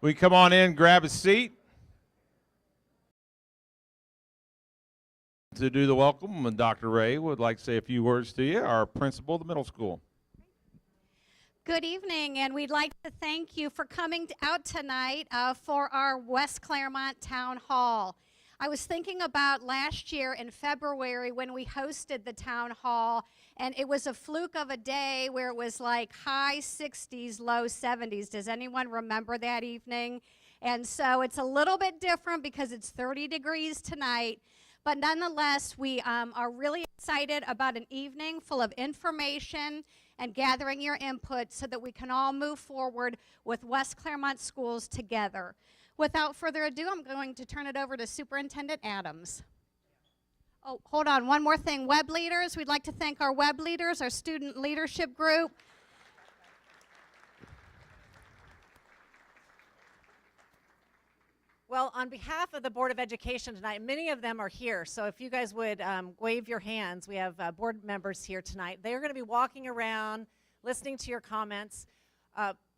We come on in, grab a seat to do the welcome, and Dr. Ray would like to say a few words to you, our principal of the middle school. Good evening, and we'd like to thank you for coming out tonight for our West Clermont Town Hall. I was thinking about last year in February when we hosted the town hall, and it was a fluke of a day where it was like high 60s, low 70s. Does anyone remember that evening? And so it's a little bit different because it's 30 degrees tonight. But nonetheless, we are really excited about an evening full of information and gathering your input so that we can all move forward with West Clermont schools together. Without further ado, I'm going to turn it over to Superintendent Adams. Oh, hold on, one more thing. Web leaders, we'd like to thank our web leaders, our student leadership group. Well, on behalf of the Board of Education tonight, many of them are here, so if you guys would wave your hands, we have board members here tonight. They're going to be walking around, listening to your comments.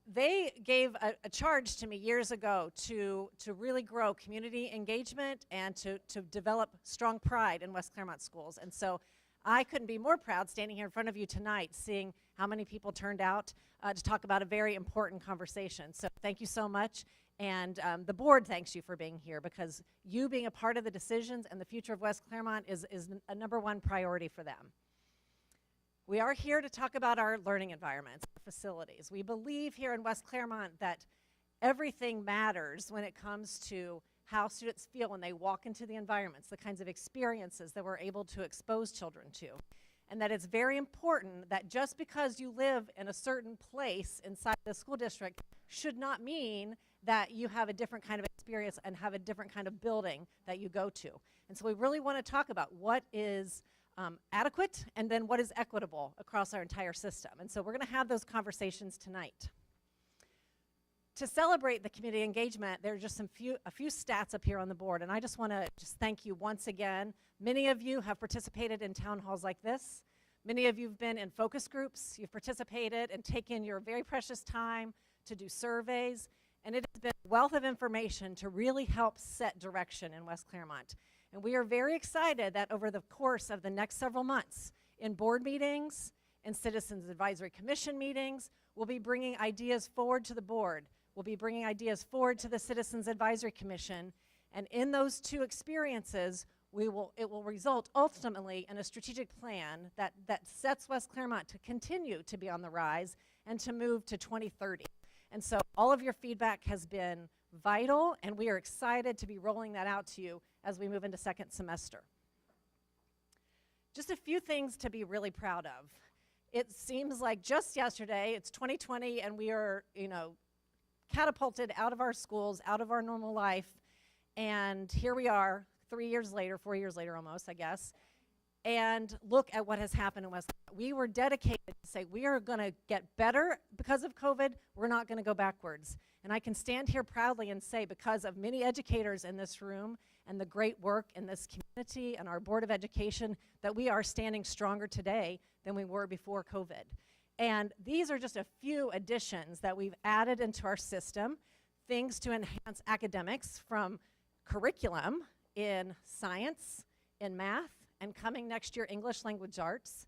They gave a charge to me years ago to really grow community engagement and to develop strong pride in West Clermont schools. And so I couldn't be more proud standing here in front of you tonight, seeing how many people turned out to talk about a very important conversation. So thank you so much. And the board thanks you for being here, because you being a part of the decisions and the future of West Clermont is a #1 priority for them. We are here to talk about our learning environments, our facilities. We believe here in West Clermont that everything matters when it comes to how students feel when they walk into the environments, the kinds of experiences that we're able to expose children to. And that it's very important that just because you live in a certain place inside the school district should not mean that you have a different kind of experience and have a different kind of building that you go to. And so we really want to talk about what is adequate and then what is equitable across our entire system. And so we're going to have those conversations tonight. To celebrate the community engagement, there are just a few stats up here on the board, and I just want to thank you once again. Many of you have participated in town halls like this. Many of you have been in focus groups. You've participated and taken your very precious time to do surveys, and it has been a wealth of information to really help set direction in West Clermont. And we are very excited that over the course of the next several months, in board meetings, in Citizens Advisory Commission meetings, we'll be bringing ideas forward to the board. We'll be bringing ideas forward to the Citizens Advisory Commission. And in those two experiences, it will result ultimately in a strategic plan that sets West Clermont to continue to be on the rise and to move to 2030. And so all of your feedback has been vital, and we are excited to be rolling that out to you as we move into second semester. Just a few things to be really proud of. It seems like just yesterday, it's 2020, and we are, catapulted out of our schools, out of our normal life, and here we are 3 years later, 4 years later almost, I guess, and look at what has happened in West Clermont. We were dedicated to say we are going to get better because of COVID. We're not going to go backwards. And I can stand here proudly and say, because of many educators in this room and the great work in this community and our Board of Education, that we are standing stronger today than we were before COVID. And these are just a few additions that we've added into our system, things to enhance academics, from curriculum in science, in math, and coming next year, English language arts.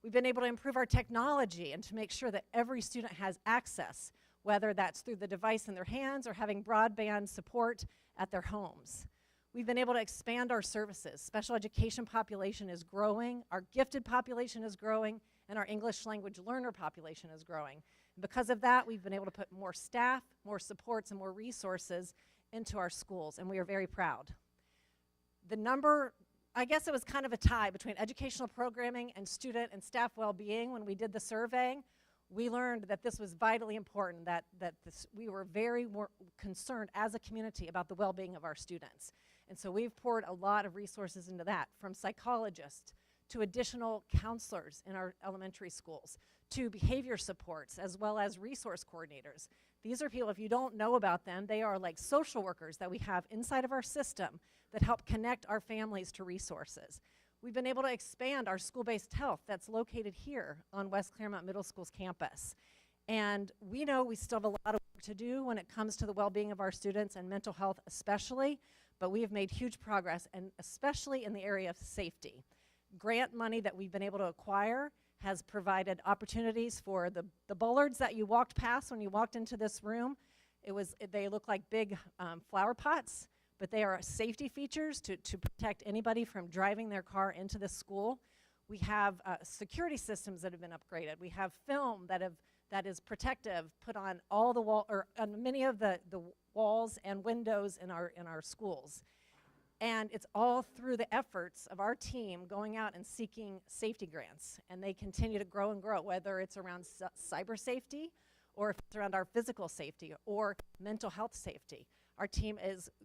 We've been able to improve our technology and to make sure that every student has access, whether that's through the device in their hands or having broadband support at their homes. We've been able to expand our services. Special education population is growing, our gifted population is growing, and our English language learner population is growing. And because of that, we've been able to put more staff, more supports, and more resources into our schools, and we are very proud. The number, I guess it was kind of a tie between educational programming and student and staff well-being. When we did the survey, we learned that this was vitally important, that we were very concerned as a community about the well-being of our students. And so we've poured a lot of resources into that, from psychologists to additional counselors in our elementary schools, to behavior supports, as well as resource coordinators. These are people, if you don't know about them, they are like social workers that we have inside of our system that help connect our families to resources. We've been able to expand our school-based health that's located here on West Clermont Middle School's campus. And we know we still have a lot of work to do when it comes to the well-being of our students and mental health especially, but we have made huge progress, and especially in the area of safety. Grant money that we've been able to acquire has provided opportunities for the bollards that you walked past when you walked into this room. They look like big flower pots, but they are safety features to protect anybody from driving their car into the school. We have security systems that have been upgraded. We have film that is protective put on all the on many of the walls and windows in our schools. And it's all through the efforts of our team going out and seeking safety grants. And they continue to grow and grow, whether it's around cyber safety, or if it's around our physical safety or mental health safety. Our team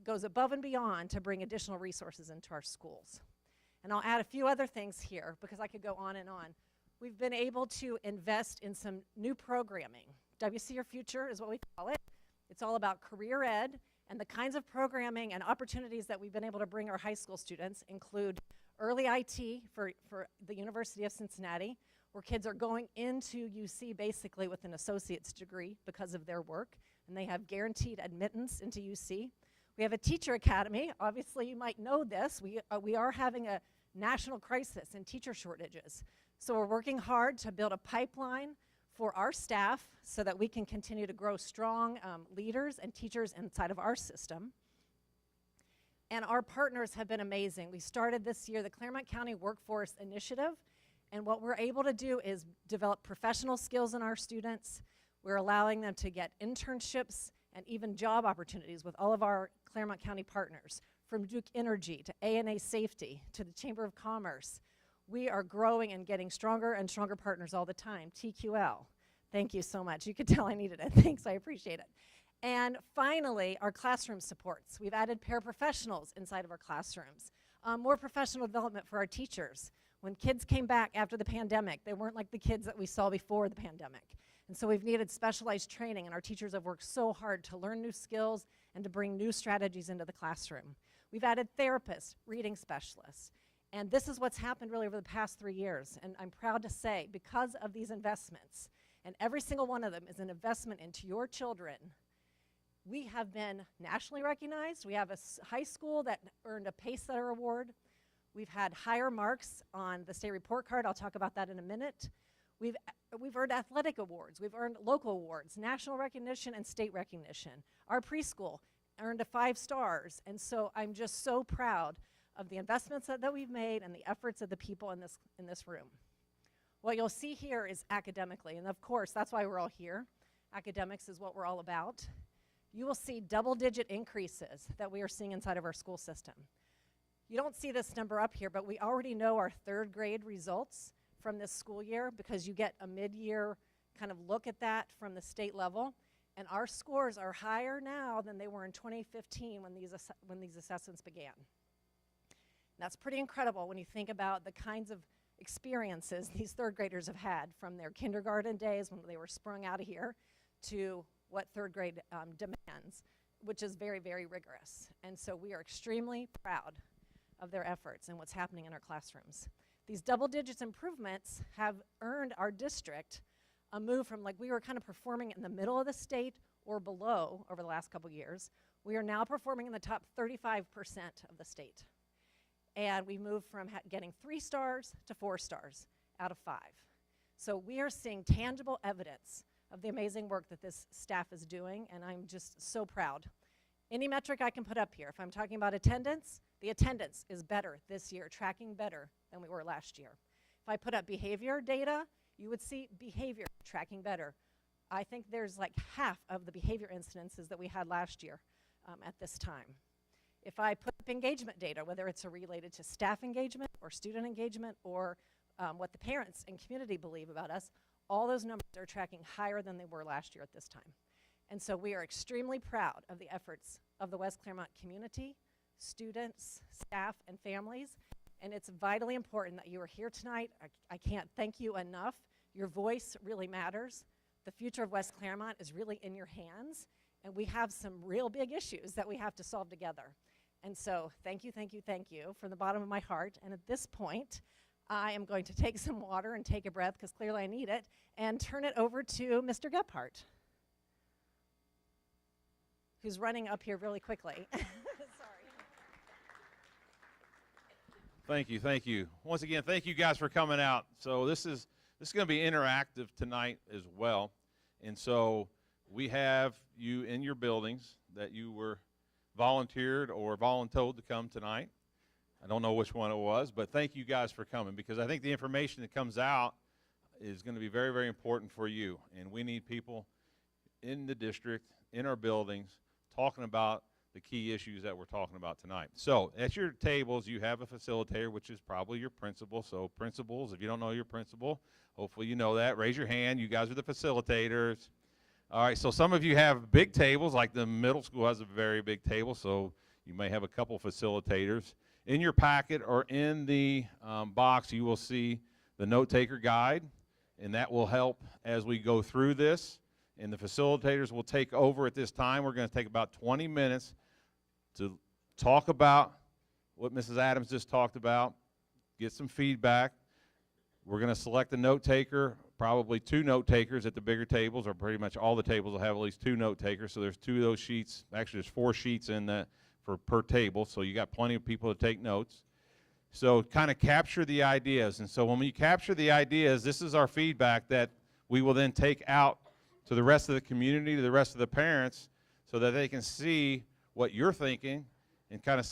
goes above and beyond to bring additional resources into our schools. And I'll add a few other things here because I could go on and on. We've been able to invest in some new programming. WC Your Future is what we call it. It's all about career ed, and the kinds of programming and opportunities that we've been able to bring our high school students include early IT for the University of Cincinnati, where kids are going into UC basically with an associate's degree because of their work, and they have guaranteed admittance into UC. We have a teacher academy. Obviously, you might know this. We are having a national crisis in teacher shortages. So we're working hard to build a pipeline for our staff so that we can continue to grow strong leaders and teachers inside of our system. And our partners have been amazing. We started this year the Clermont County Workforce Initiative, and what we're able to do is develop professional skills in our students. We're allowing them to get internships and even job opportunities with all of our Clermont County partners, from Duke Energy to ANA Safety to the Chamber of Commerce. We are growing and getting stronger and stronger partners all the time. TQL, thank you so much. You could tell I needed it. Thanks, I appreciate it. And finally, our classroom supports. We've added paraprofessionals inside of our classrooms. More professional development for our teachers. When kids came back after the pandemic, they weren't like the kids that we saw before the pandemic. And so we've needed specialized training, and our teachers have worked so hard to learn new skills and to bring new strategies into the classroom. We've added therapists, reading specialists. And this is what's happened really over the past 3 years. And I'm proud to say, because of these investments, and every single one of them is an investment into your children, we have been nationally recognized. We have a high school that earned a Pacesetter Award. We've had higher marks on the state report card. I'll talk about that in a minute. We've earned athletic awards. We've earned local awards, national recognition and state recognition. Our preschool earned a 5 stars. And so I'm just so proud of the investments that we've made and the efforts of the people in this room. What you'll see here is academically, and of course, that's why we're all here. Academics is what we're all about. You will see double-digit increases that we are seeing inside of our school system. You don't see this number up here, but we already know our 3rd grade results from this school year because you get a mid-year kind of look at that from the state level. And our scores are higher now than they were in 2015 when these assessments began. That's pretty incredible when you think about the kinds of experiences these 3rd graders have had from their kindergarten days when they were sprung out of here to what 3rd grade demands, which is very, very rigorous. And so we are extremely proud of their efforts and what's happening in our classrooms. These double digits improvements have earned our district a move from, like, we were kind of performing in the middle of the state or below over the last couple years. We are now performing in the top 35% of the state. And we moved from getting 3 stars to 4 stars out of 5. So we are seeing tangible evidence of the amazing work that this staff is doing, and I'm just so proud. Any metric I can put up here, if I'm talking about attendance, the attendance is better this year, tracking better than we were last year. If I put up behavior data, you would see behavior tracking better. I think there's like half of the behavior incidences that we had last year at this time. If I put up engagement data, whether it's related to staff engagement or student engagement or what the parents and community believe about us, all those numbers are tracking higher than they were last year at this time. And so we are extremely proud of the efforts of the West Clermont community, students, staff, and families. And it's vitally important that you are here tonight. I can't thank you enough. Your voice really matters. The future of West Clermont is really in your hands. And we have some real big issues that we have to solve together. And so thank you, thank you, thank you from the bottom of my heart. And at this point, I am going to take some water and take a breath, because clearly I need it, and turn it over to Mr. Gephardt. who's running up here really quickly. Sorry. Thank you, thank you. Once again, thank you guys for coming out. So this is going to be interactive tonight as well. And so we have you in your buildings that you were volunteered or voluntold to come tonight. I don't know which one it was, but thank you guys for coming, because I think the information that comes out is going to be very, very important for you. And we need people in the district, in our buildings, talking about the key issues that we're talking about tonight. So at your tables, you have a facilitator, which is probably your principal. So principals, if you don't know your principal, hopefully you know that. Raise your hand. You guys are the facilitators. All right, so some of you have big tables, like the middle school has a very big table, so you may have a couple facilitators. In your packet or in the box, you will see the note-taker guide, and that will help as we go through this. And the facilitators will take over at this time. We're going to take about 20 minutes to talk about what Mrs. Adams just talked about, get some feedback. We're going to select a note-taker, probably 2 note-takers at the bigger tables, or pretty much all the tables will have at least 2 note-takers. So there's 2 of those sheets. Actually, there's 4 sheets in that per table, so you got plenty of people to take notes. So kind of capture the ideas. And so when we capture the ideas, this is our feedback that we will then take out to the rest of the community, to the rest of the parents, so that they can see what you're thinking, and kind of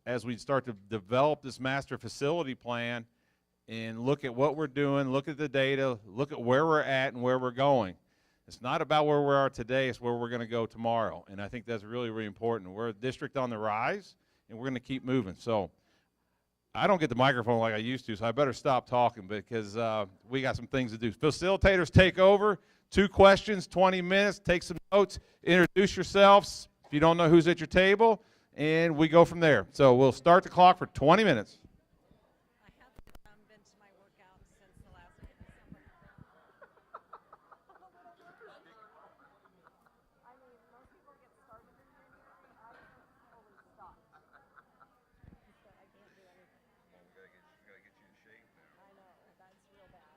as we start to develop this master facility plan and look at what we're doing, look at the data, look at where we're at and where we're going. It's not about where we are today, it's where we're going to go tomorrow. And I think that's really, really important. We're a district on the rise, and we're going to keep moving. So I don't get the microphone like I used to, so I better stop talking, because we got some things to do. Facilitators take over. 2 questions, 20 minutes. Take some notes. Introduce yourselves if you don't know who's at your table, and we go from there. So we'll start the clock for 20 minutes. I haven't been to my workout since the last week of December. I mean, most people get started in here. I totally stop. So I can't do anything. Gotta get you in shape now. I know, that's real bad.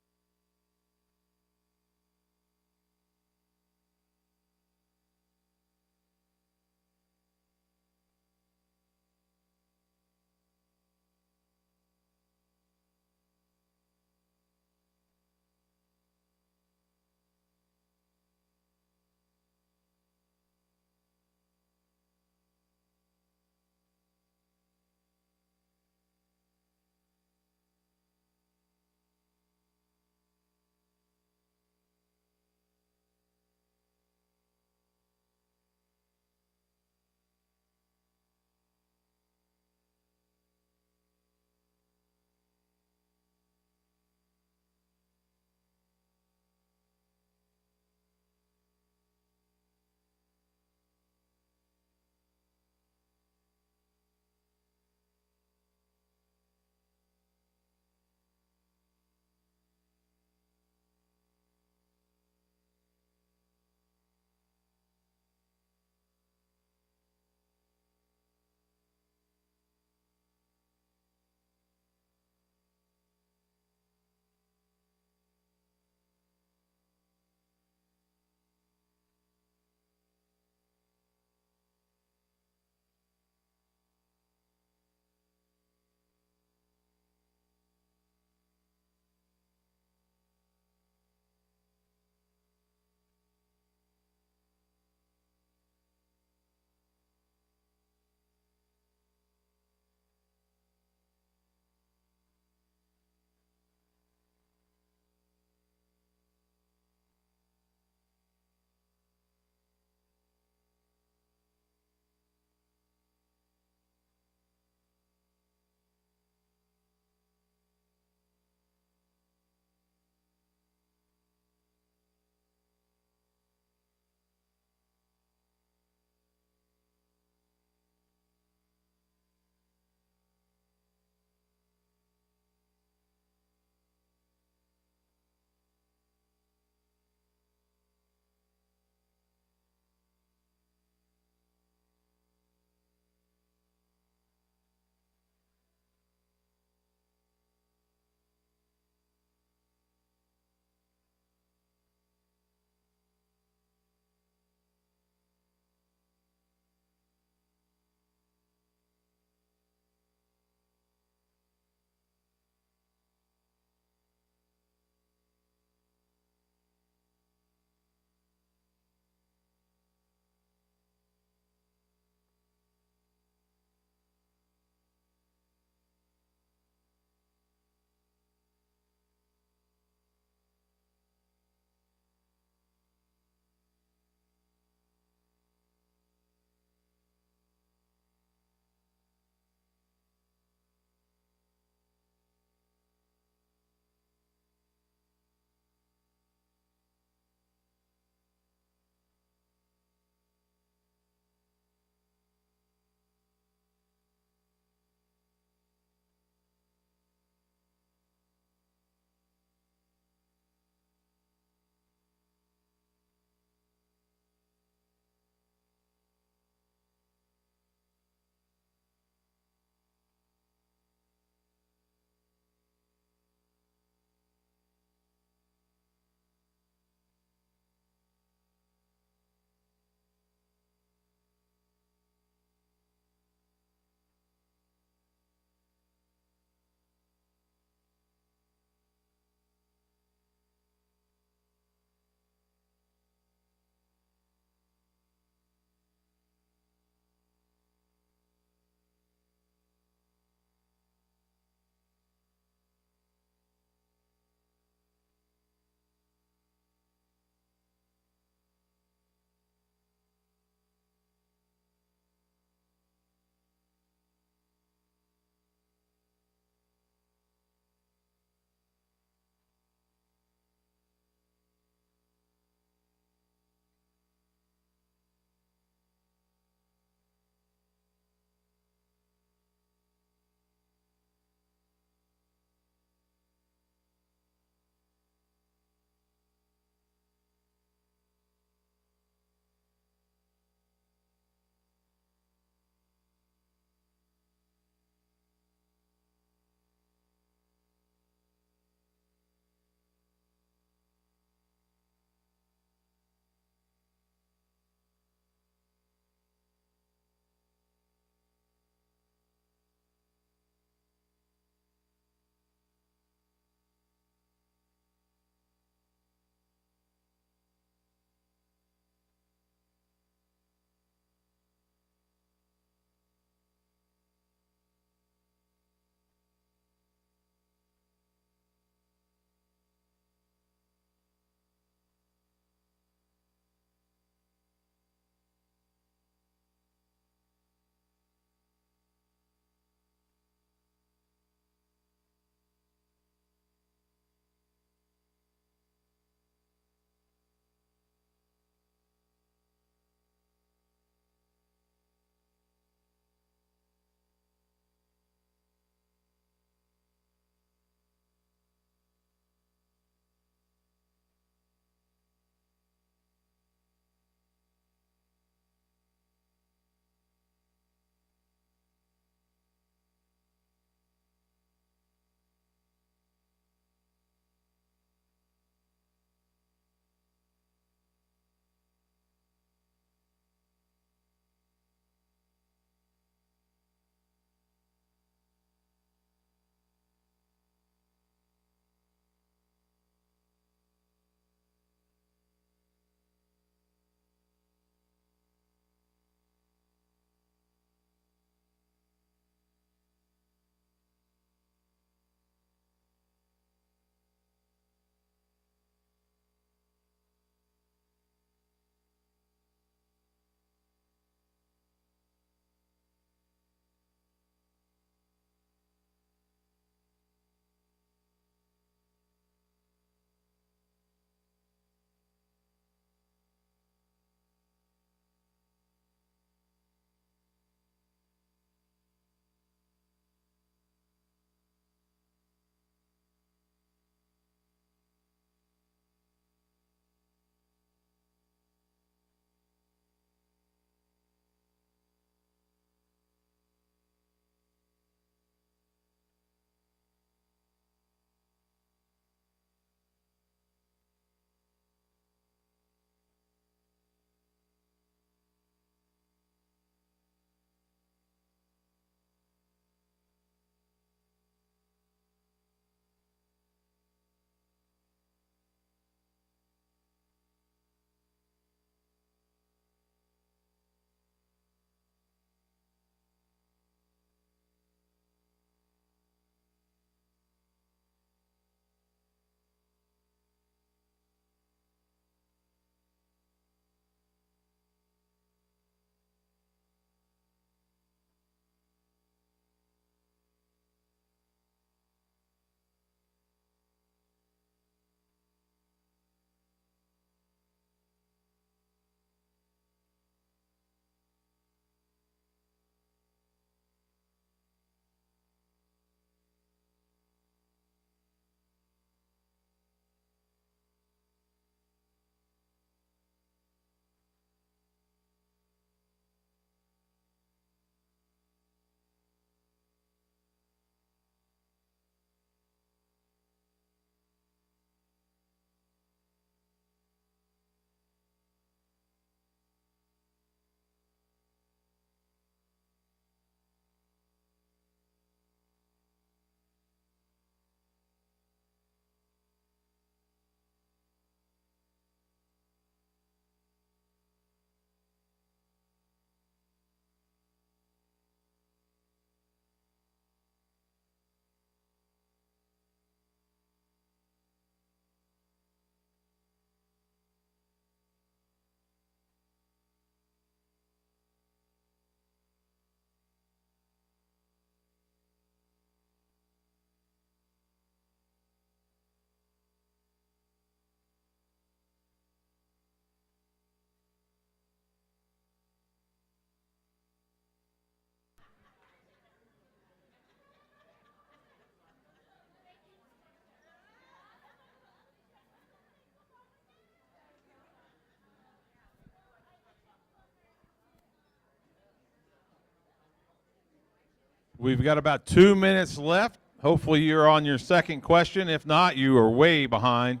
We've got about 2 minutes left. Hopefully you're on your second question. If not, you are way behind.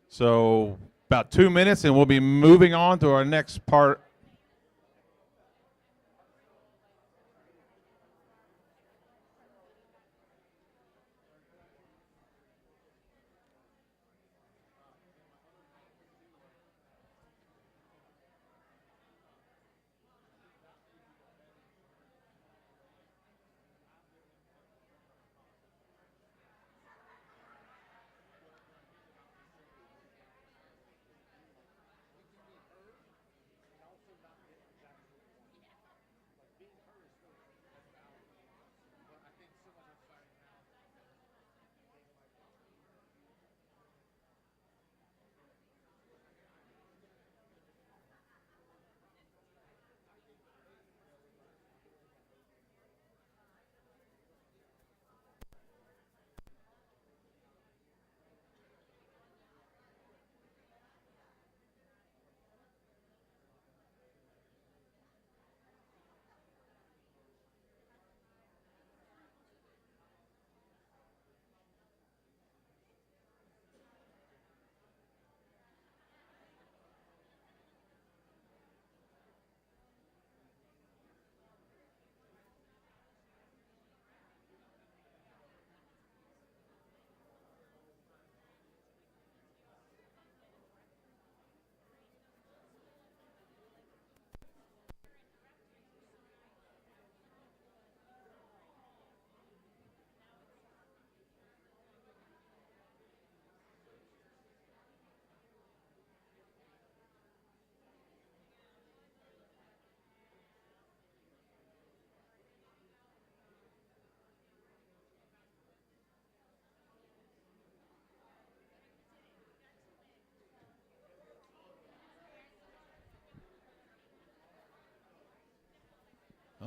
So about 2 minutes, and we'll be moving on to our next part.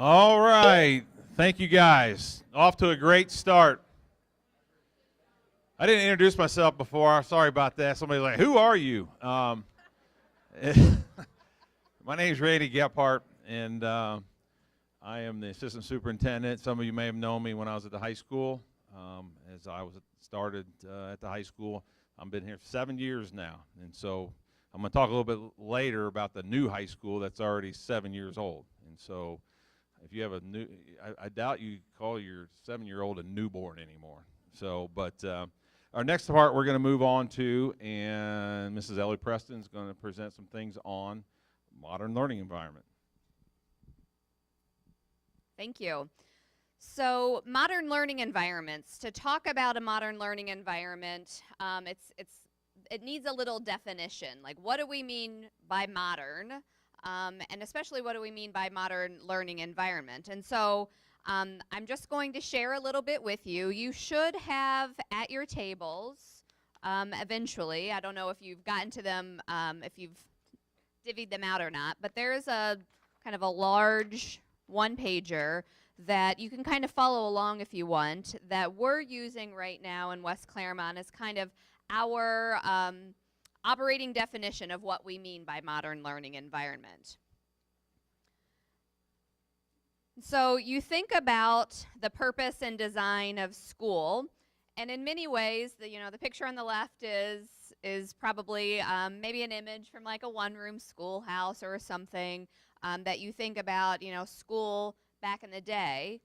All right. Thank you, guys. Off to a great start. I didn't introduce myself before. Sorry about that. Somebody's like, who are you? My name is Randy Gephardt, and I am the assistant superintendent. Some of you may have known me when I was at the high school. As I was started at the high school, I've been here 7 years now. And so I'm going to talk a little bit later about the new high school that's already 7 years old. And so if you have a new, I doubt you call your 7-year-old a newborn anymore. So, but our next part we're going to move on to, and Mrs. Ellie Preston is going to present some things on modern learning environment. Thank you. So, modern learning environments. To talk about a modern learning environment, it needs a little definition. Like, what do we mean by modern? And especially, what do we mean by modern learning environment? And so, I'm just going to share a little bit with you. You should have at your tables eventually. I don't know if you've gotten to them, if you've divvied them out or not, but there's a kind of a large one-pager that you can kind of follow along if you want, that we're using right now in West Clermont as kind of our operating definition of what we mean by modern learning environment. So you think about the purpose and design of school, and in many ways, the picture on the left is probably maybe an image from like a one-room schoolhouse or something that you think about, school back in the day.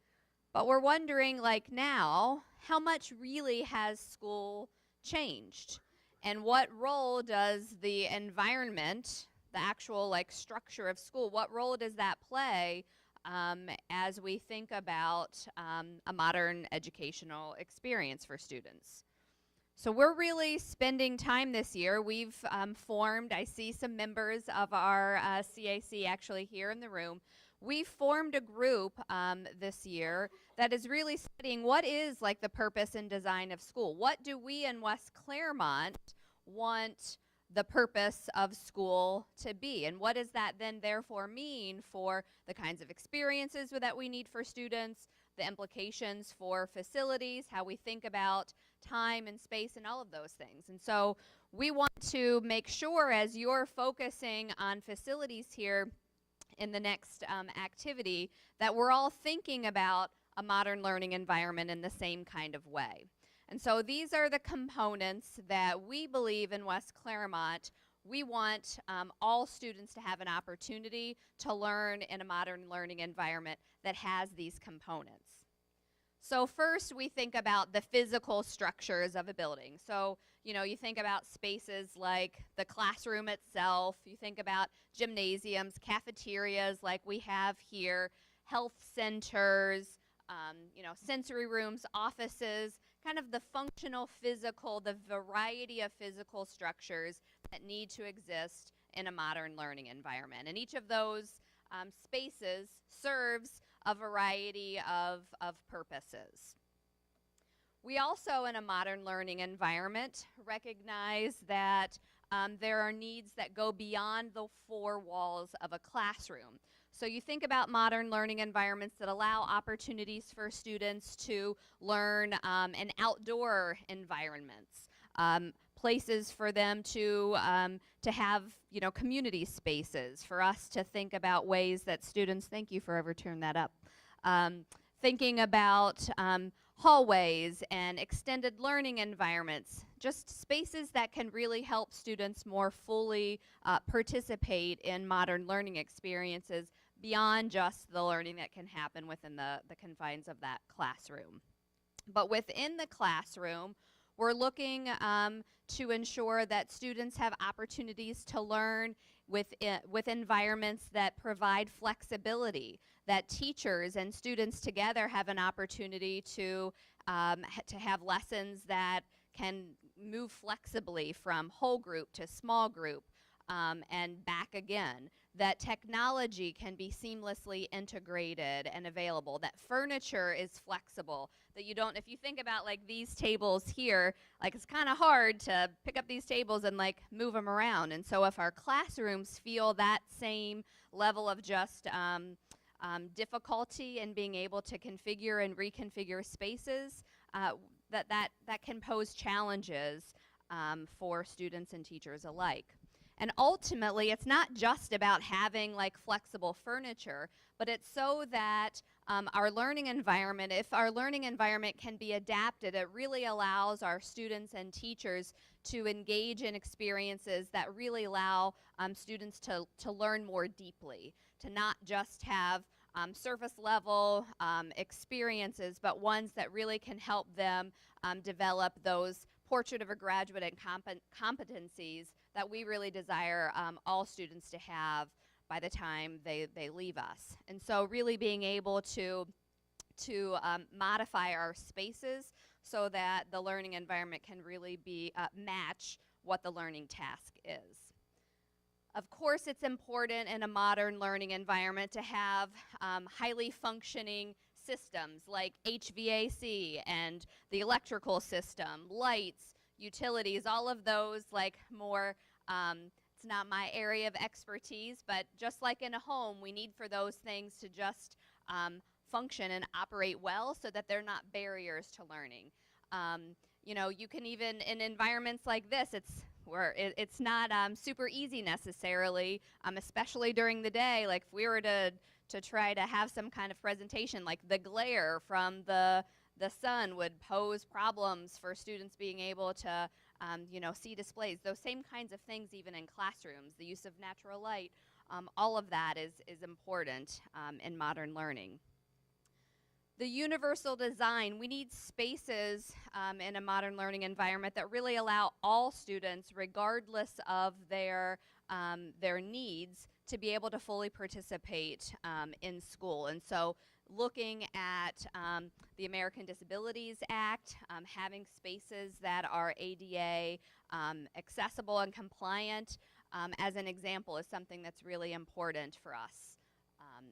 But we're wondering, like now, how much really has school changed? And what role does the environment, the actual like structure of school, what role does that play as we think about a modern educational experience for students? So we're really spending time this year. We've formed, I see some members of our CAC actually here in the room. We formed a group this year that is really studying what is like the purpose and design of school. What do we in West Clermont want the purpose of school to be? And what does that then therefore mean for the kinds of experiences that we need for students, the implications for facilities, how we think about time and space and all of those things. And so we want to make sure as you're focusing on facilities here in the next activity that we're all thinking about a modern learning environment in the same kind of way. And so these are the components that we believe in West Clermont. We want all students to have an opportunity to learn in a modern learning environment that has these components. So first we think about the physical structures of a building. So, you think about spaces like the classroom itself, you think about gymnasiums, cafeterias like we have here, health centers, sensory rooms, offices, kind of the functional physical, the variety of physical structures that need to exist in a modern learning environment. And each of those spaces serves a variety of purposes. We also, in a modern learning environment, recognize that there are needs that go beyond the four walls of a classroom. So you think about modern learning environments that allow opportunities for students to learn in outdoor environments, places for them to have, community spaces, for us to think about ways that students, thank you for ever turning that up, thinking about hallways and extended learning environments, just spaces that can really help students more fully participate in modern learning experiences beyond just the learning that can happen within the confines of that classroom. But within the classroom, we're looking to ensure that students have opportunities to learn with environments that provide flexibility, that teachers and students together have an opportunity to have lessons that can move flexibly from whole group to small group and back again, that technology can be seamlessly integrated and available, that furniture is flexible, that you don't, if you think about like these tables here, like it's kind of hard to pick up these tables and like move them around. And so if our classrooms feel that same level of just difficulty in being able to configure and reconfigure spaces, that can pose challenges for students and teachers alike. And ultimately, it's not just about having like flexible furniture, but it's so that our learning environment, if our learning environment can be adapted, it really allows our students and teachers to engage in experiences that really allow students to learn more deeply, to not just have surface level experiences, but ones that really can help them develop those portrait of a graduate and competencies that we really desire all students to have by the time they leave us. And so really being able to modify our spaces so that the learning environment can really be match what the learning task is. Of course, it's important in a modern learning environment to have highly functioning systems like HVAC and the electrical system, lights, utilities, all of those like more, it's not my area of expertise, but just like in a home, we need for those things to just function and operate well so that they're not barriers to learning. You can even, in environments like this, it's not super easy necessarily, especially during the day. Like if we were to try to have some kind of presentation, like the glare from the sun would pose problems for students being able to see displays. Those same kinds of things even in classrooms, the use of natural light, all of that is important in modern learning. The universal design, we need spaces in a modern learning environment that really allow all students, regardless of their needs, to be able to fully participate in school. And so looking at the American Disabilities Act, having spaces that are ADA accessible and compliant, as an example, is something that's really important for us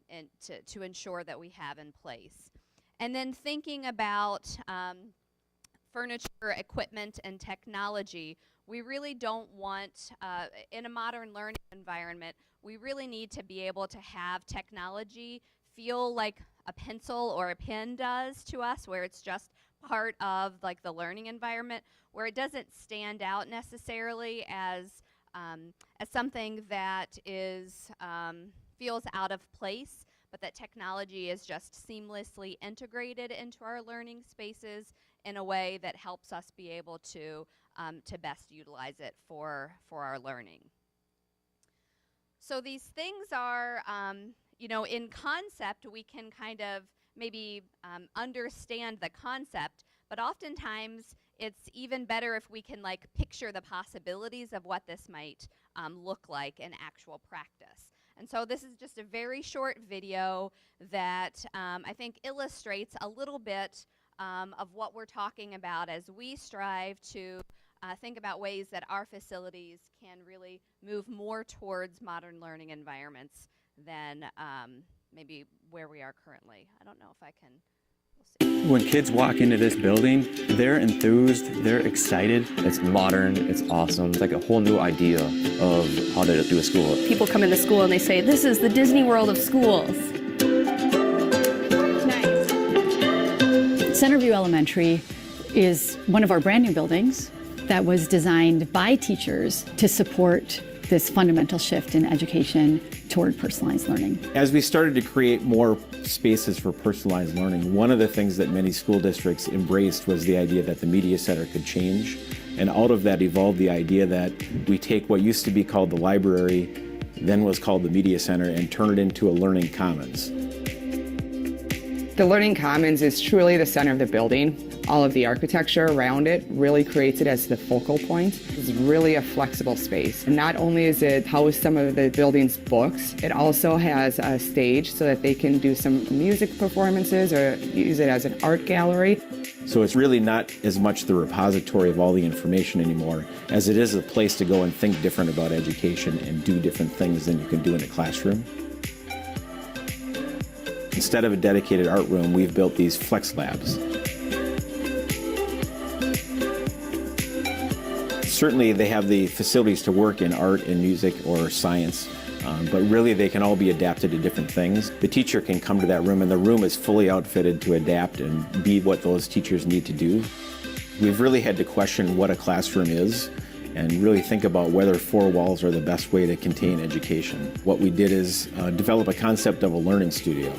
and to ensure that we have in place. And then thinking about furniture, equipment, and technology, we really don't want, in a modern learning environment, we really need to be able to have technology feel like a pencil or a pen does to us, where it's just part of like the learning environment, where it doesn't stand out necessarily as something that is feels out of place, but that technology is just seamlessly integrated into our learning spaces in a way that helps us be able to best utilize it for our learning. So these things are, in concept, we can kind of maybe understand the concept, but oftentimes it's even better if we can like picture the possibilities of what this might look like in actual practice. And so this is just a very short video that I think illustrates a little bit of what we're talking about as we strive to think about ways that our facilities can really move more towards modern learning environments than maybe where we are currently. I don't know if I can. We'll see. When kids walk into this building, they're enthused, they're excited. It's modern, it's awesome. It's like a whole new idea of how to do a school. People come into school and they say, this is the Disney World of schools. Nice. Centerview Elementary is one of our brand new buildings that was designed by teachers to support this fundamental shift in education toward personalized learning. As we started to create more spaces for personalized learning, one of the things that many school districts embraced was the idea that the media center could change. And out of that evolved the idea that we take what used to be called the library, then was called the media center, and turn it into a learning commons. The Learning Commons is truly the center of the building. All of the architecture around it really creates it as the focal point. It's really a flexible space. And not only is it housed some of the building's books, it also has a stage so that they can do some music performances or use it as an art gallery. So it's really not as much the repository of all the information anymore as it is a place to go and think different about education and do different things than you can do in a classroom. Instead of a dedicated art room, we've built these flex labs. Certainly they have the facilities to work in art and music or science, but really they can all be adapted to different things. The teacher can come to that room and the room is fully outfitted to adapt and be what those teachers need to do. We've really had to question what a classroom is and really think about whether four walls are the best way to contain education. What we did is develop a concept of a learning studio.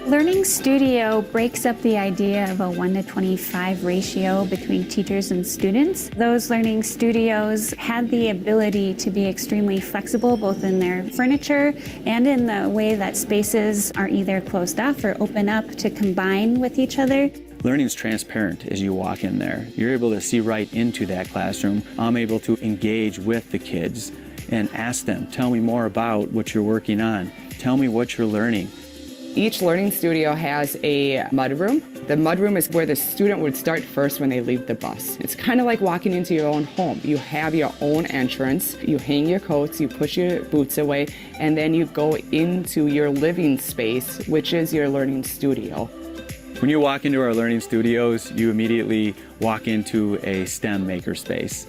Learning Studio breaks up the idea of a 1:25 ratio between teachers and students. Those learning studios had the ability to be extremely flexible, both in their furniture and in the way that spaces are either closed off or open up to combine with each other. Learning is transparent as you walk in there. You're able to see right into that classroom. I'm able to engage with the kids and ask them, tell me more about what you're working on. Tell me what you're learning. Each learning studio has a mudroom. The mudroom is where the student would start first when they leave the bus. It's kind of like walking into your own home. You have your own entrance, you hang your coats, you push your boots away, and then you go into your living space, which is your learning studio. When you walk into our learning studios, you immediately walk into a STEM makerspace.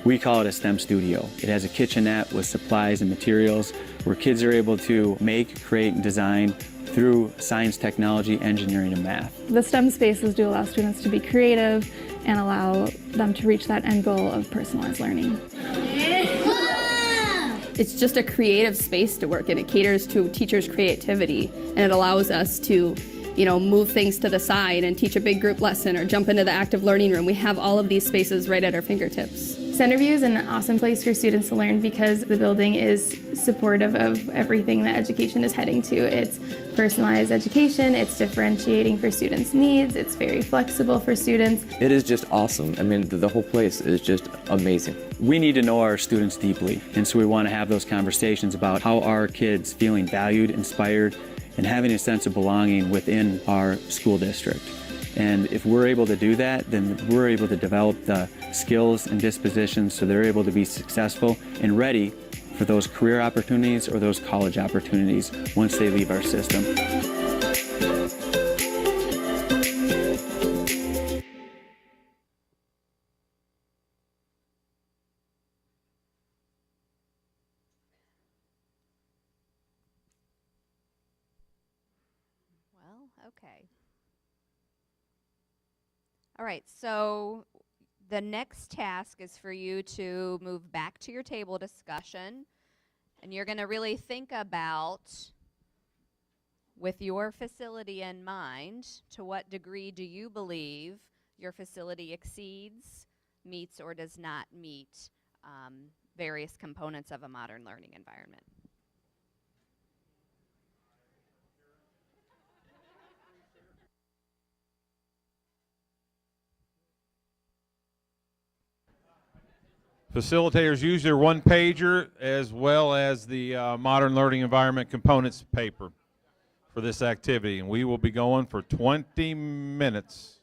We call it a STEM studio. It has a kitchenette with supplies and materials where kids are able to make, create, and design through science, technology, engineering, and math. The STEM spaces do allow students to be creative and allow them to reach that end goal of personalized learning. It's just a creative space to work in. It caters to teachers' creativity, and it allows us to move things to the side and teach a big group lesson or jump into the active learning room. We have all of these spaces right at our fingertips. Centerview is an awesome place for students to learn because the building is supportive of everything that education is heading to. It's personalized education, it's differentiating for students' needs, it's very flexible for students. It is just awesome. I mean, the whole place is just amazing. We need to know our students deeply, and so we want to have those conversations about how our kids feeling valued, inspired, and having a sense of belonging within our school district. And if we're able to do that, then we're able to develop the skills and dispositions so they're able to be successful and ready for those career opportunities or those college opportunities once they leave our system. Okay. All right, so the next task is for you to move back to your table discussion. And you're going to really think about, with your facility in mind, to what degree do you believe your facility exceeds, meets, or does not meet various components of a modern learning environment. Facilitators use their one-pager as well as the Modern Learning Environment Components paper for this activity, and we will be going for 20 minutes.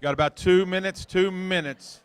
Got about 2 minutes, 2 minutes.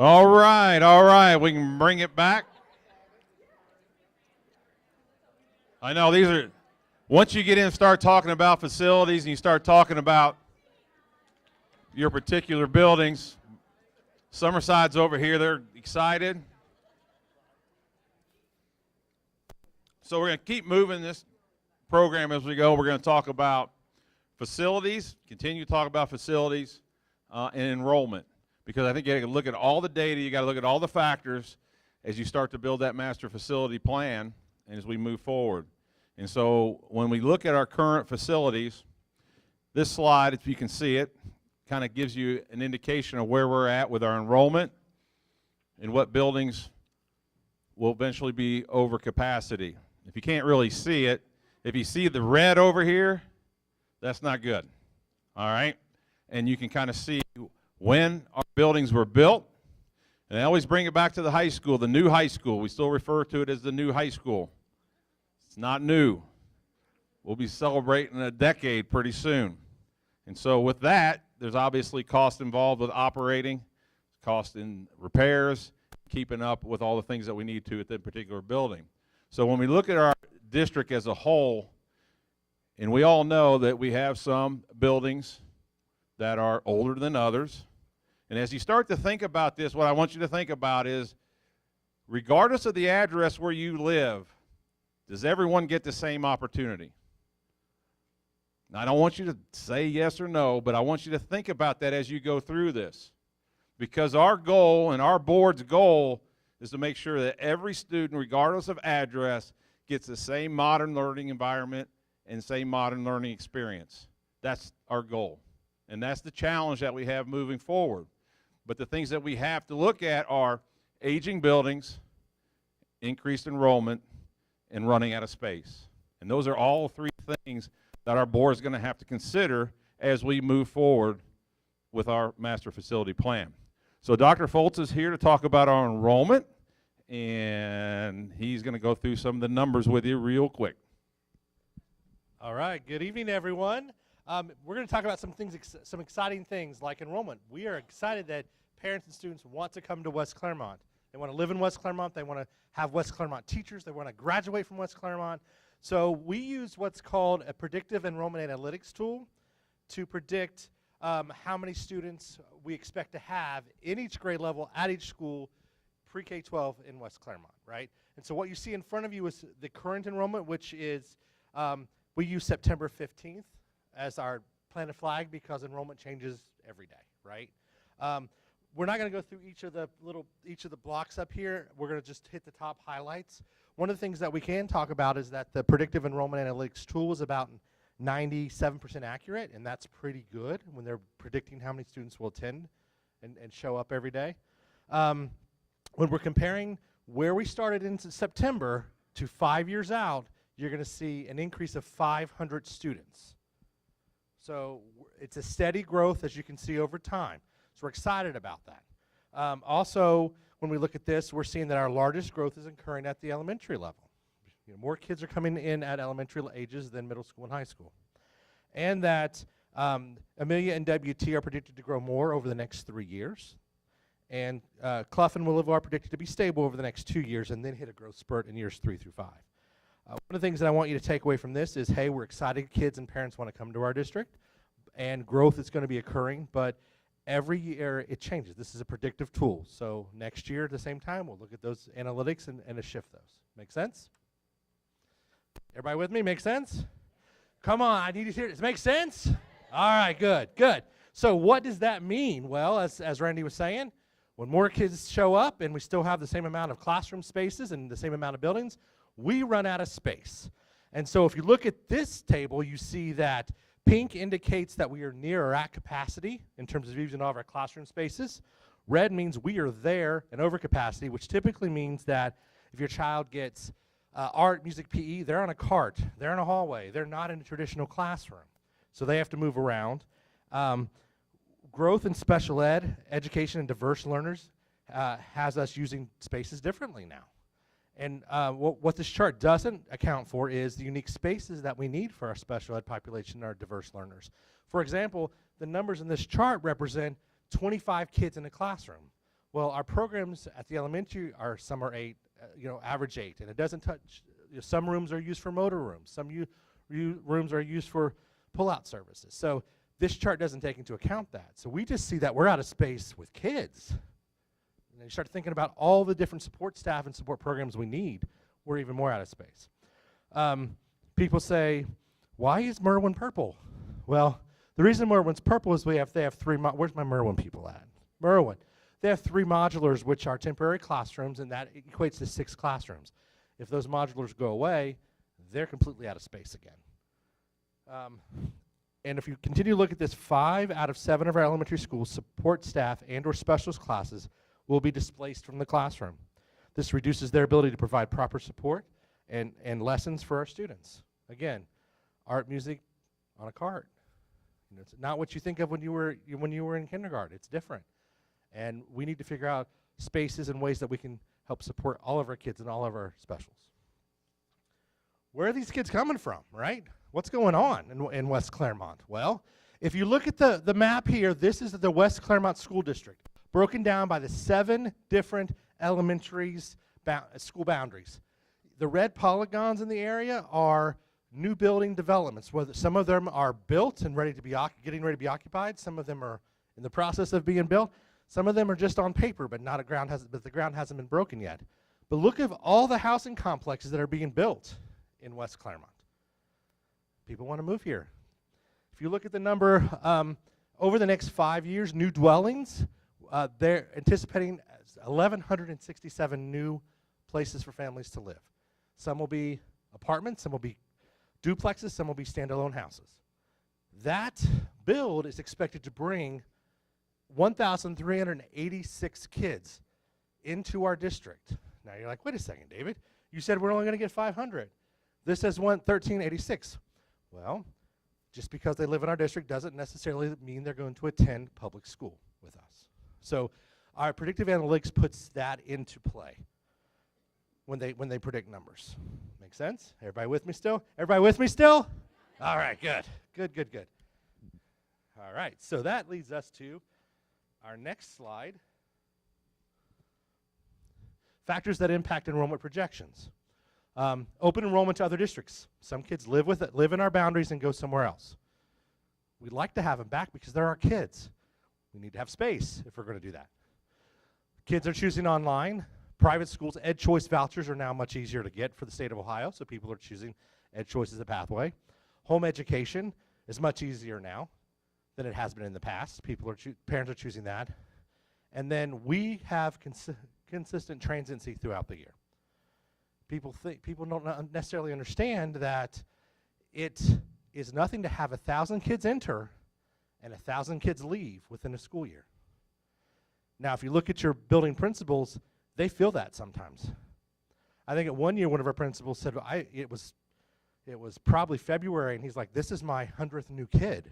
All right, we can bring it back. I know these are, once you get in and start talking about facilities and you start talking about your particular buildings, Summerside's over here, they're excited. So we're going to keep moving this program as we go. We're going to talk about facilities, continue to talk about facilities and enrollment. Because I think you got to look at all the data, you got to look at all the factors as you start to build that master facility plan and as we move forward. And so when we look at our current facilities, this slide, if you can see it, kind of gives you an indication of where we're at with our enrollment and what buildings will eventually be over capacity. If you can't really see it, if you see the red over here, that's not good. All right? And you can kind of see when our buildings were built, and I always bring it back to the high school, the new high school. We still refer to it as the new high school. It's not new. We'll be celebrating a decade pretty soon. And so with that, there's obviously cost involved with operating, cost in repairs, keeping up with all the things that we need to at that particular building. So when we look at our district as a whole, and we all know that we have some buildings that are older than others. And as you start to think about this, what I want you to think about is, regardless of the address where you live, does everyone get the same opportunity? Now, I don't want you to say yes or no, but I want you to think about that as you go through this. Because our goal and our board's goal is to make sure that every student, regardless of address, gets the same modern learning environment and same modern learning experience. That's our goal. And that's the challenge that we have moving forward. But the things that we have to look at are aging buildings, increased enrollment, and running out of space. And those are all three things that our board is going to have to consider as we move forward with our master facility plan. So Dr. Foltz is here to talk about our enrollment, and he's going to go through some of the numbers with you real quick. All right, good evening, everyone. We're going to talk about some exciting things like enrollment. We are excited that parents and students want to come to West Clermont. They want to live in West Clermont. They want to have West Clermont teachers. They want to graduate from West Clermont. So we use what's called a predictive enrollment analytics tool. to predict how many students we expect to have in each grade level at each school, pre-K-12 in West Clermont, right? And so what you see in front of you is the current enrollment, which is, we use September 15th as our planted flag because enrollment changes every day, right? We're not going to go through each of the blocks up here. We're going to just hit the top highlights. One of the things that we can talk about is that the predictive enrollment analytics tool is about 97% accurate, and that's pretty good when they're predicting how many students will attend and show up every day. When we're comparing where we started in September to 5 years out, you're going to see an increase of 500 students. So it's a steady growth, as you can see, over time. So we're excited about that. Also, when we look at this, we're seeing that our largest growth is occurring at the elementary level. You know, more kids are coming in at elementary ages than middle school and high school. And that Amelia and WT are predicted to grow more over the next 3 years. And Clough and Willowville are predicted to be stable over the next 2 years and then hit a growth spurt in years 3 through 5. One of the things that I want you to take away from this is, hey, we're excited kids and parents want to come to our district, and growth is going to be occurring, but every year it changes. This is a predictive tool. So next year at the same time, we'll look at those analytics and shift those. Make sense? Everybody with me? Make sense? Come on, I need to hear this. Make sense? All right, good, good. So what does that mean? Well, as Randy was saying, when more kids show up and we still have the same amount of classroom spaces and the same amount of buildings, we run out of space. And so if you look at this table, you see that pink indicates that we are near or at capacity in terms of using all of our classroom spaces. Red means we are there and over capacity, which typically means that if your child gets art, music, PE, they're on a cart, they're in a hallway, they're not in a traditional classroom. So they have to move around. Growth in special ed, education, and diverse learners has us using spaces differently now. And what this chart doesn't account for is the unique spaces that we need for our special ed population and our diverse learners. For example, the numbers in this chart represent 25 kids in a classroom. Well, our programs at the elementary are, some are 8, average 8, and it doesn't touch, some rooms are used for motor rooms, some rooms are used for pull-out services. So this chart doesn't take into account that. So we just see that we're out of space with kids. And you start thinking about all the different support staff and support programs we need, we're even more out of space. People say, why is Merwin purple? Well, the reason Merwin's purple is they have 3, where's my Merwin people at? Merwin. They have 3 modulars, which are temporary classrooms, and that equates to 6 classrooms. If those modulars go away, they're completely out of space again. And if you continue to look at this, 5 out of 7 of our elementary schools support staff and or specialist classes will be displaced from the classroom. This reduces their ability to provide proper support and lessons for our students. Again, art, music on a cart. It's not what you think of when you were in kindergarten. It's different. And we need to figure out spaces and ways that we can help support all of our kids and all of our specials. Where are these kids coming from, right? What's going on in West Clermont? Well, if you look at the map here, this is the West Clermont School District, broken down by the 7 different elementaries school boundaries. The red polygons in the area are new building developments, whether some of them are built and getting ready to be occupied, some of them are in the process of being built, some of them are just on paper, but the ground hasn't been broken yet. But look at all the housing complexes that are being built in West Clermont. People want to move here. If you look at the number over the next 5 years, new dwellings, they're anticipating 1,167 new places for families to live. Some will be apartments, some will be duplexes, some will be standalone houses. That build is expected to bring 1,386 kids into our district. Now you're like, wait a second, David. You said we're only going to get 500. This says 1,386. Well, just because they live in our district doesn't necessarily mean they're going to attend public school with us. So our predictive analytics puts that into play when they predict numbers. Make sense? Everybody with me still? Everybody with me still? All right, good. Good. All right, so that leads us to our next slide. Factors that impact enrollment projections. Open enrollment to other districts. Some kids live in our boundaries and go somewhere else. We'd like to have them back because they're our kids. We need to have space if we're going to do that. Kids are choosing online. Private schools, Ed Choice vouchers are now much easier to get for the state of Ohio, so people are choosing Ed Choice as a pathway. Home education is much easier now than it has been in the past. Parents are choosing that. And then we have consistent transiency throughout the year. People don't necessarily understand that it is nothing to have 1,000 kids enter and 1,000 kids leave within a school year. Now, if you look at your building principals, they feel that sometimes. I think at one year, one of our principals said, it was probably February, and he's like, this is my 100th new kid.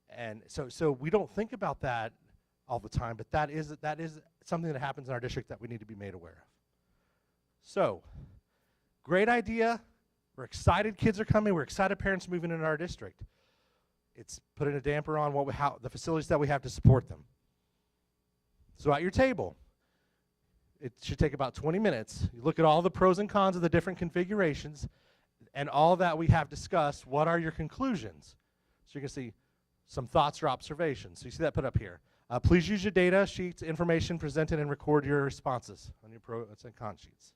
And so we don't think about that all the time, but that is something that happens in our district that we need to be made aware of. So, great idea. We're excited kids are coming. We're excited parents moving into our district. It's putting a damper on the facilities that we have to support them. So at your table, it should take about 20 minutes. You look at all the pros and cons of the different configurations and all that we have discussed. What are your conclusions? So you can see some thoughts or observations. So you see that put up here. Please use your data sheets, information presented, and record your responses on your pros and cons sheets.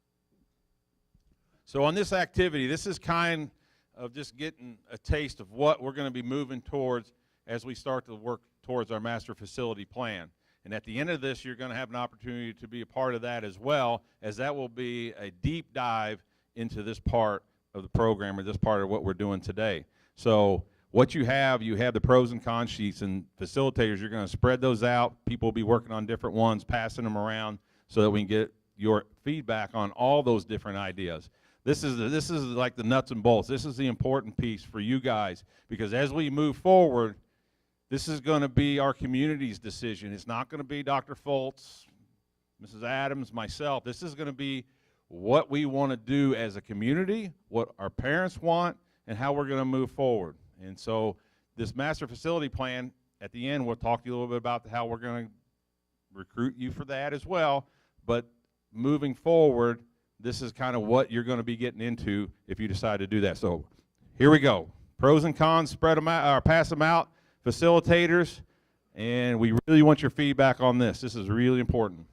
So on this activity, this is kind of just getting a taste of what we're going to be moving towards as we start to work towards our master facility plan. And at the end of this, you're going to have an opportunity to be a part of that as well, as that will be a deep dive into this part of the program or this part of what we're doing today. So what you have the pros and cons sheets, and facilitators, you're going to spread those out. People will be working on different ones, passing them around so that we can get your feedback on all those different ideas. This is like the nuts and bolts. This is the important piece for you guys, because as we move forward, this is going to be our community's decision. It's not going to be Dr. Foltz, Mrs. Adams, myself. This is going to be what we want to do as a community, what our parents want, and how we're going to move forward. And so this master facility plan, at the end, we'll talk to you a little bit about how we're going to recruit you for that as well. But moving forward, this is kind of what you're going to be getting into if you decide to do that. So here we go. Pros and cons, spread them out, or pass them out. Facilitators, and we really want your feedback on this. This is really important.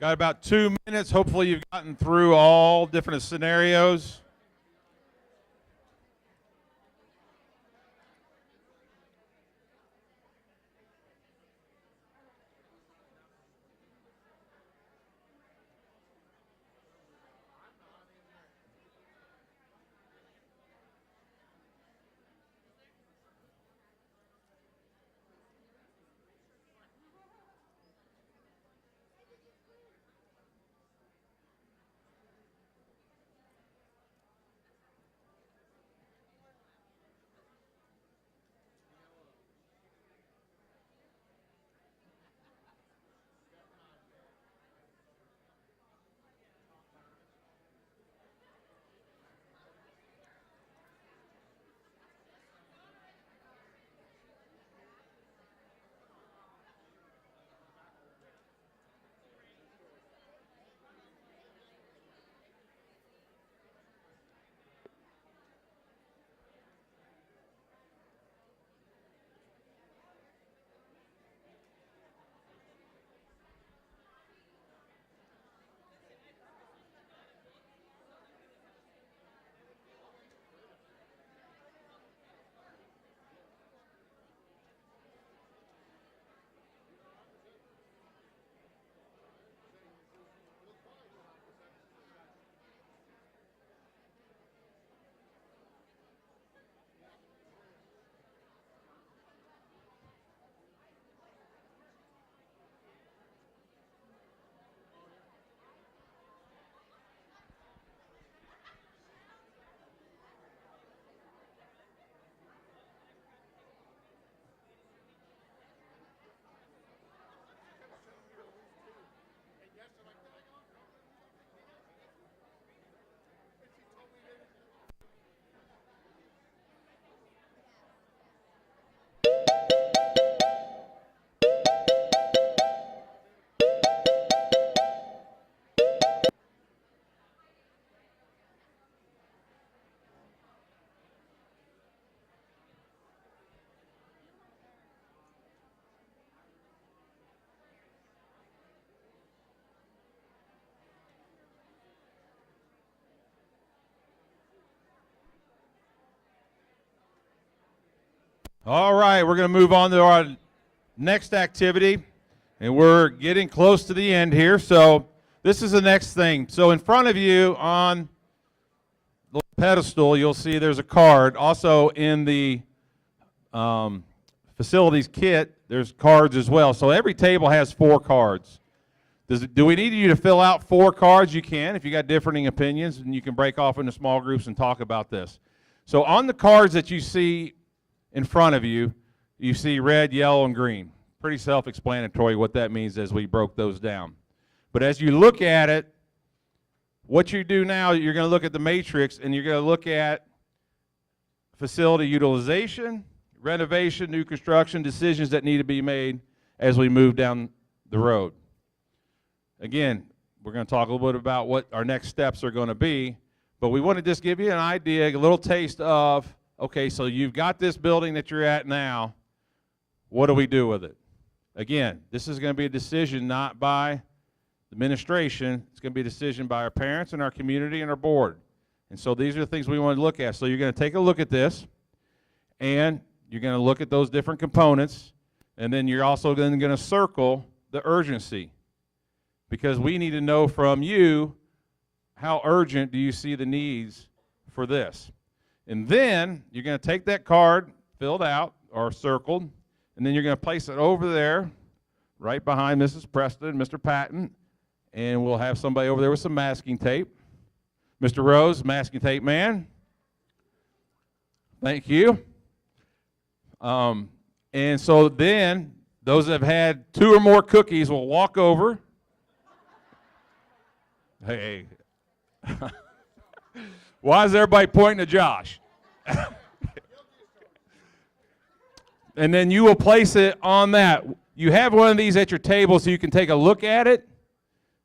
Got about 2 minutes. Hopefully you've gotten through all different scenarios. All right, we're going to move on to our next activity, and we're getting close to the end here. So this is the next thing. So in front of you on the pedestal, you'll see there's a card. Also in the facilities kit, there's cards as well. So every table has 4 cards. Do we need you to fill out 4 cards? You can. If you got differing opinions, and you can break off into small groups and talk about this. So on the cards that you see in front of you, you see red, yellow, and green. Pretty self-explanatory what that means as we broke those down. But as you look at it, what you do now, you're going to look at the matrix, and you're going to look at facility utilization, renovation, new construction, decisions that need to be made as we move down the road. Again, we're going to talk a little bit about what our next steps are going to be, but we want to just give you an idea, a little taste of, okay, so you've got this building that you're at now. What do we do with it? Again, this is going to be a decision not by the administration. It's going to be a decision by our parents and our community and our board. And so these are the things we want to look at. So you're going to take a look at this, and you're going to look at those different components, and then you're also then going to circle the urgency, because we need to know from you how urgent do you see the needs for this. And then you're going to take that card filled out or circled, and then you're going to place it over there right behind Mrs. Preston and Mr. Patton, and we'll have somebody over there with some masking tape. Mr. Rose, masking tape man. Thank you. And so then those that have had 2 or more cookies will walk over. Hey. Why is everybody pointing to Josh? And then you will place it on that. You have one of these at your table so you can take a look at it.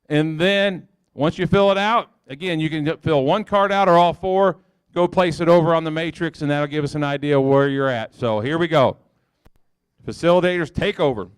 And then once you fill it out, again, you can fill 1 card out or all 4. Go place it over on the matrix, and that'll give us an idea of where you're at. So here we go. Facilitators, take over.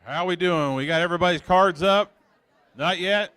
How we doing? We got everybody's cards up? Not yet?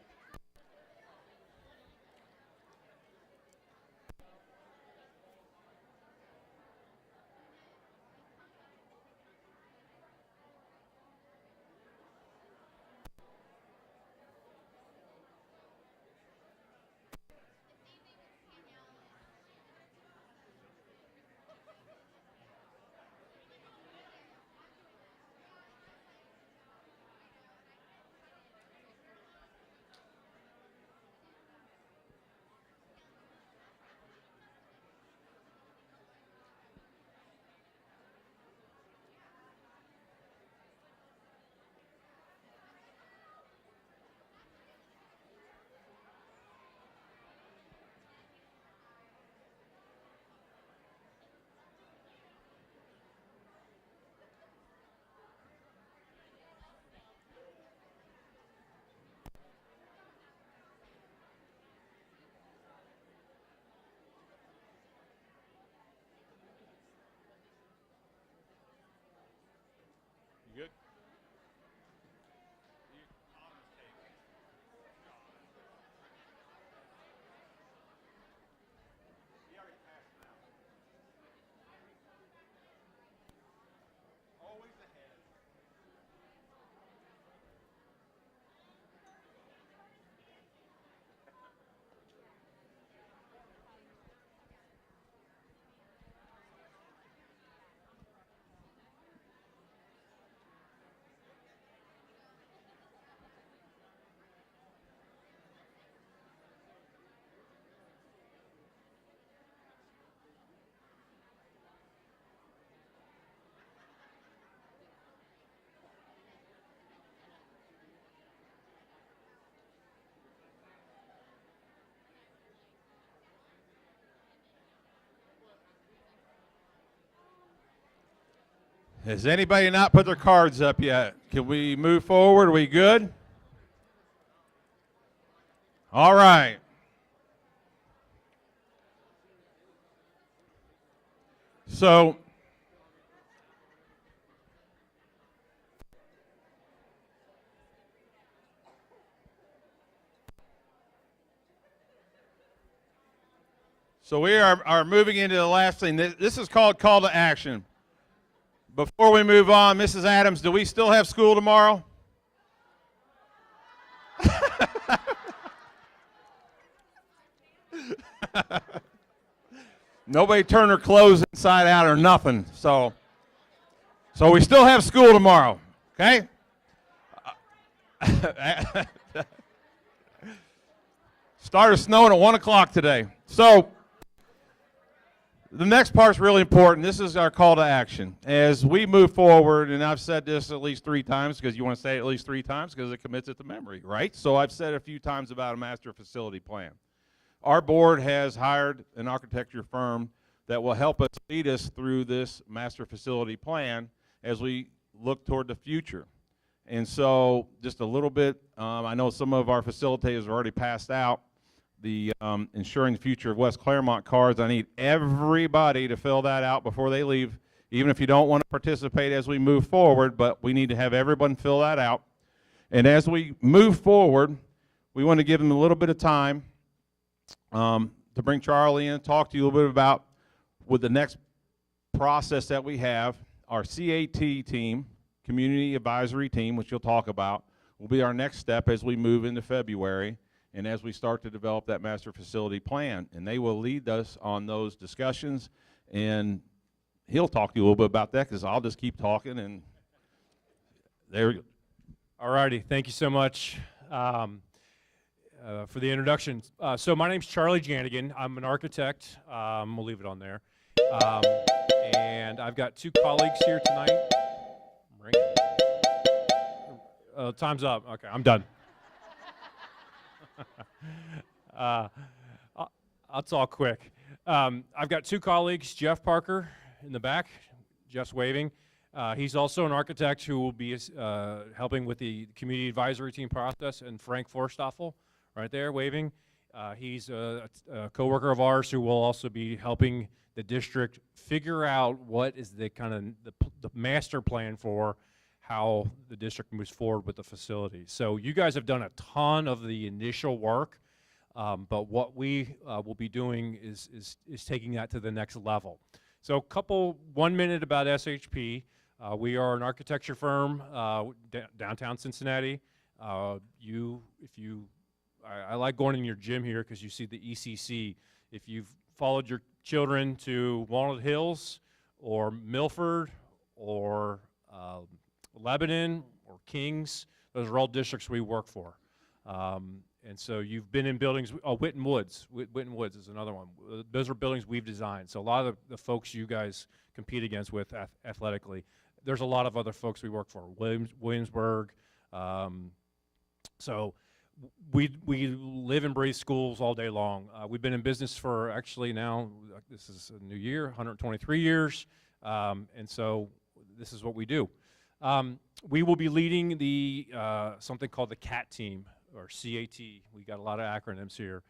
You good? Has anybody not put their cards up yet? Can we move forward? Are we good? All right. So, we are moving into the last thing. This is called call to action. Before we move on, Mrs. Adams, do we still have school tomorrow? Nobody turned their clothes inside out or nothing. So we still have school tomorrow, okay? Started snowing at 1 o'clock today. So the next part's really important. This is our call to action. As we move forward, and I've said this at least 3 times because you want to say it at least 3 times because it commits it to memory, right? So I've said it a few times about a master facility plan. Our board has hired an architecture firm that will help us lead us through this master facility plan as we look toward the future. And so just a little bit, I know some of our facilitators have already passed out the Ensuring the Future of West Clermont cards. I need everybody to fill that out before they leave, even if you don't want to participate as we move forward, but we need to have everyone fill that out. And as we move forward, we want to give them a little bit of time to bring Charlie in and talk to you a little bit about with the next process that we have. Our CAT team, Community Advisory Team, which you'll talk about, will be our next step as we move into February and as we start to develop that master facility plan. And they will lead us on those discussions, and he'll talk to you a little bit about that because I'll just keep talking, and there we go. All righty, thank you so much for the introduction. So my name's Charlie Janigan. I'm an architect. We'll leave it on there. And I've got 2 colleagues here tonight. Time's up. Okay, I'm done. I'll talk quick. I've got 2 colleagues, Jeff Parker in the back. Jeff's waving. He's also an architect who will be helping with the community advisory team process, and Frank Forstoffel right there waving. He's a coworker of ours who will also be helping the district figure out what is the kind of the master plan for how the district moves forward with the facility. So you guys have done a ton of the initial work, but what we will be doing is taking that to the next level. So 1 minute about SHP. We are an architecture firm, downtown Cincinnati. I like going in your gym here because you see the ECC. If you've followed your children to Walnut Hills or Milford or Lebanon or Kings, those are all districts we work for. And so you've been in buildings, Witten Woods. Witten Woods is another one. Those are buildings we've designed. So a lot of the folks you guys compete against with athletically, there's a lot of other folks we work for, Williamsburg. So we live and breathe schools all day long. We've been in business for actually now, this is a new year, 123 years. And so this is what we do. We will be leading the something called the CAT team, or CAT. We got a lot of acronyms here.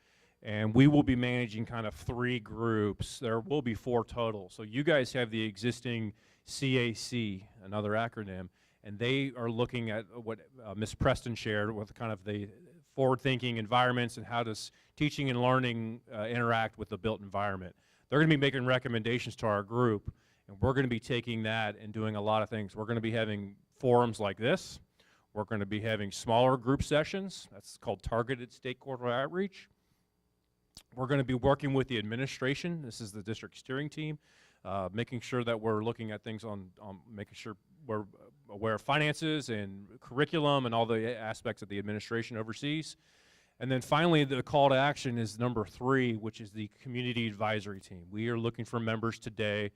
And we will be managing kind of 3 groups. There will be 4 total. So you guys have the existing CAC, another acronym, and they are looking at what Ms. Preston shared with kind of the forward-thinking environments and how does teaching and learning interact with the built environment. They're going to be making recommendations to our group, and we're going to be taking that and doing a lot of things. We're going to be having forums like this. We're going to be having smaller group sessions. That's called targeted stakeholder outreach. We're going to be working with the administration. This is the district steering team, making sure that we're looking at things on making sure we're aware of finances and curriculum and all the aspects that the administration oversees. And then finally, the call to action is number 3, which is the community advisory team. We are looking for members today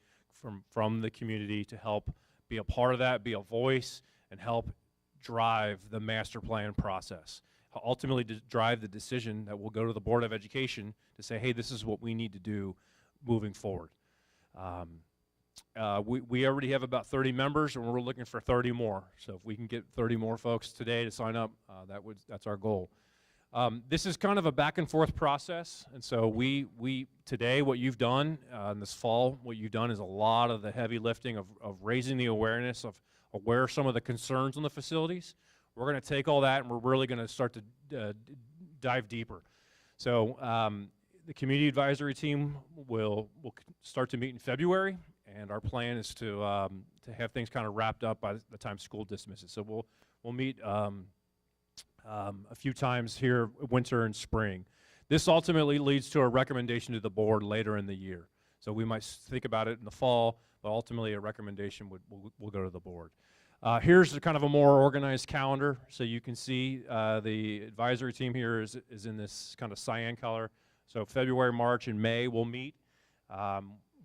from the community to help be a part of that, be a voice, and help drive the master plan process. Ultimately to drive the decision that will go to the Board of Education to say, hey, this is what we need to do moving forward. We already have about 30 members, and we're looking for 30 more. So if we can get 30 more folks today to sign up, that's our goal. This is kind of a back and forth process, and so we today, what you've done in this fall, what you've done is a lot of the heavy lifting of raising the awareness of where are some of the concerns on the facilities. We're going to take all that and we're really going to start to dive deeper. So the community advisory team will start to meet in February, and our plan is to have things kind of wrapped up by the time school dismisses. So we'll meet a few times here, winter and spring. This ultimately leads to a recommendation to the board later in the year. So we might think about it in the fall, but ultimately a recommendation will go to the board. Here's kind of a more organized calendar. So you can see the advisory team here is in this kind of cyan color. So February, March, and May we'll meet.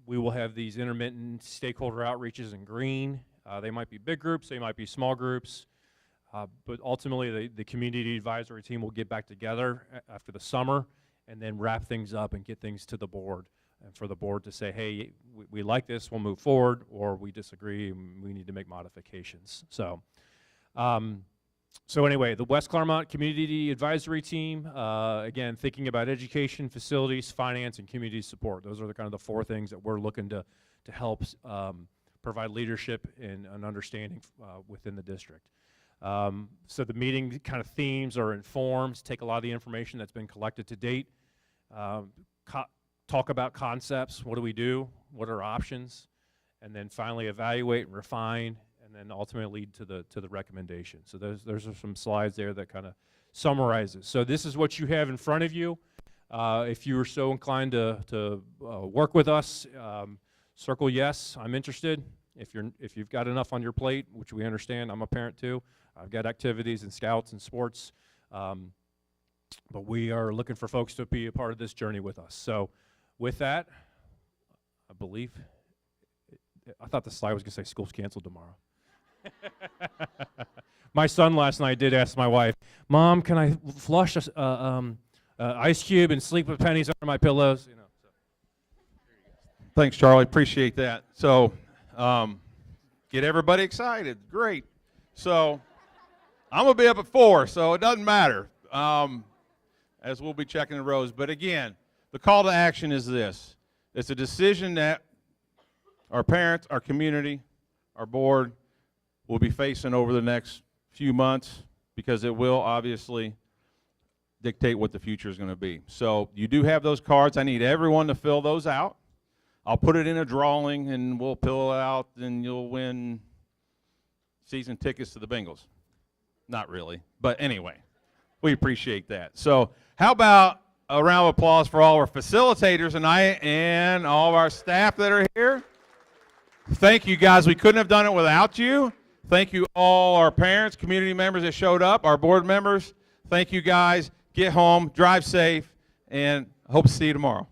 We will have these intermittent stakeholder outreaches in green. They might be big groups, they might be small groups. But ultimately, the community advisory team will get back together after the summer and then wrap things up and get things to the board. And for the board to say, hey, we like this, we'll move forward, or we disagree, and we need to make modifications. So anyway, the West Clermont Community Advisory Team, again, thinking about education, facilities, finance, and community support. Those are the kind of the 4 things that we're looking to help provide leadership and an understanding within the district. So the meeting kind of themes or informs, take a lot of the information that's been collected to date, talk about concepts, what do we do, what are options, and then finally evaluate and refine, and then ultimately lead to the recommendation. So those are some slides there that kind of summarizes. So this is what you have in front of you. If you are so inclined to work with us, circle yes, I'm interested. If you've got enough on your plate, which we understand, I'm a parent too. I've got activities and scouts and sports, but we are looking for folks to be a part of this journey with us. So with that, I believe, I thought the slide was going to say school's canceled tomorrow. My son last night did ask my wife, Mom, can I flush ice cube and sleep with pennies under my pillows? You know. So. Thanks, Charlie. Appreciate that. So get everybody excited. Great. So I'm going to be up at 4, so it doesn't matter, as we'll be checking the rows. But again, the call to action is this. It's a decision that our parents, our community, our board we'll be facing over the next few months, because it will obviously dictate what the future is going to be. So you do have those cards. I need everyone to fill those out. I'll put it in a drawing, and we'll fill it out, and you'll win season tickets to the Bengals. Not really, but anyway, we appreciate that. So how about a round of applause for all our facilitators tonight and all of our staff that are here. Thank you, guys. We couldn't have done it without you. Thank you all our parents, community members that showed up, our board members. Thank you, guys. Get home, drive safe, and hope to see you tomorrow.